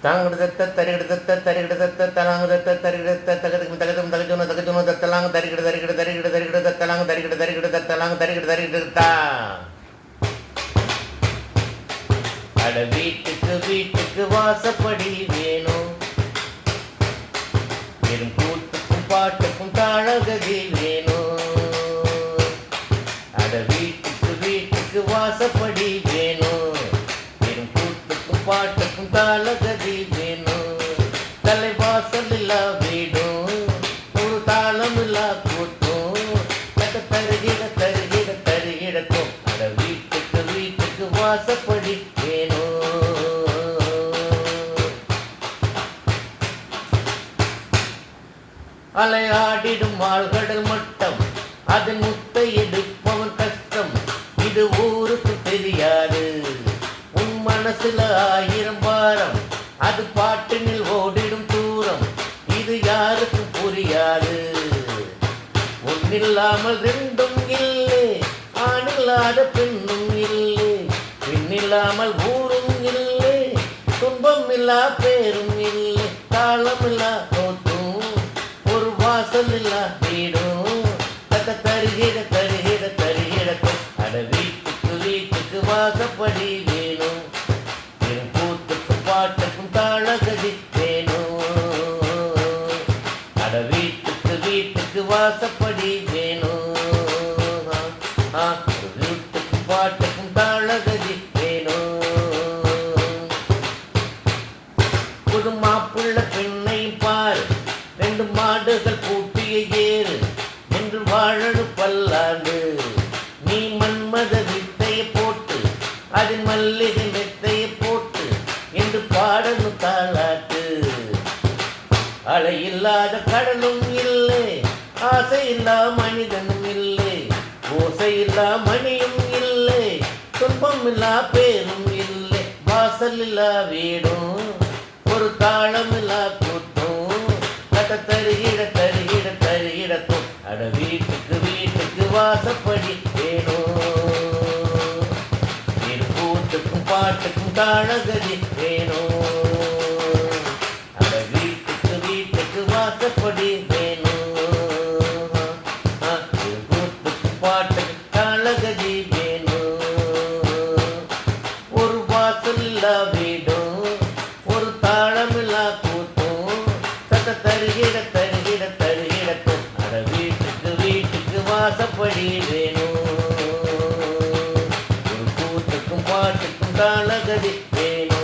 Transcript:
தாங்கடுத்த தரிகிடத்த தரிகிடத்த தலாங்கதத்த தரிகிடத்த தகதும் தகதும் தகஜுன தகஜுன தத்தலாங்க தரிகிட தரிகிட தரிகிட தரிகிட தத்தலாங்க தரிகிட தரிகிட தத்தலாங்க தரிகிட தரிகிடத்தா. அட வீட்டுக்கு வீட்டுக்கு வாசப்படி வேணும், வெறும் கூட்டுக்கும் பாட்டுக்கும் தாழகதி வேணும். அட வீட்டுக்கு வீட்டுக்கு வாசப்படி வேணும், வெறும் கூட்டுக்கும் பாட்டுக்கும் தாளகதி வேணும். தலைவாசல் இல்லா வீடும் ஒரு தாளம் இல்லா கூட்டும் தருகிட தருகிட தருகிடக்கும். அட வீட்டுக்கு வீட்டுக்கு வாசப்படி வேணும். அலையாடிடும் ஆழ்கடல் மட்டம், அதன் முத்தை எடுப்பவன் கஷ்டம், இது ஊருக்கு தெரியாது. உன் மனசுல 1000 பாரம், அது பாட்டினில் ஓடிடும் தூரம், இது யாருக்கும் புரியாது. ஒன்னில்லாமல் ரெண்டும் இல்லை, ஆணில்லாத பெண்ணும் இல்லை, பெண்ணில்லாமல் ஊரும் இல்லை, துன்பம் இல்லா பேரும் இல்லை, தாளம் இல்லா தோத்தும் ஒரு வாசல் இல்லா வீடும் தருகிட தருகிட தருகிடக்கும். அட வீட்டுக்கு வீட்டுக்கு வாசப்படி வேணும், என் கூத்துக்கும் பாட்டுக்கும் தாளகதி வேணும். அட வீட்டுக்கு வீட்டுக்கு வாசப்படி வேணும், வீட்டுக்கும் பாட்டுக்கும் தாளகதி வேணும். புது மாப்புள்ள பெண்ணை பார், 2 மாடுகள் பூட்டிய ஏறு என்று வாழடு பல்லாண்டு. நீ மன்மத வித்தையை போட்டு அதில் மல்லிகை மெத்தையை போட்டு என்று பாடணும் தாளாட்டு. அலையில்லாத கடலும் இல்லை, ஆசையில்லா மனிதனும் இல்லை, ஓசையில்லா மணியும் இல்லை, துன்பம் இல்லா பேரும் இல்லை, வாசல் இல்லா வீடும் ஒரு தாளம் இல்லா கூட்டும் தருகிட தருகிட தருகிடக்கும். அட வீட்டுக்கு வீட்டுக்கு வாசப்படி வேணும், இரு கூத்துக்கும் பாட்டுக்கும் தாளகதி வேணும். அட வீட்டுக்கு வீட்டுக்கு வாசப்படி வேணும், இரு கூத்துக்கும் பாட்டுக்கும் தாளகதி வேணும். ஒரு வாசல் இல்லா வீடும் ஒரு தாளம் இல்லா கூட்டும் தருகிட தருகிட தருகிடக்கும். அட வீட்டுக்கு வீட்டுக்கு வாசப்படி வேணும், ஒரு கூத்துக்கும் பாட்டுக்கும் தாளகதி வேணும்.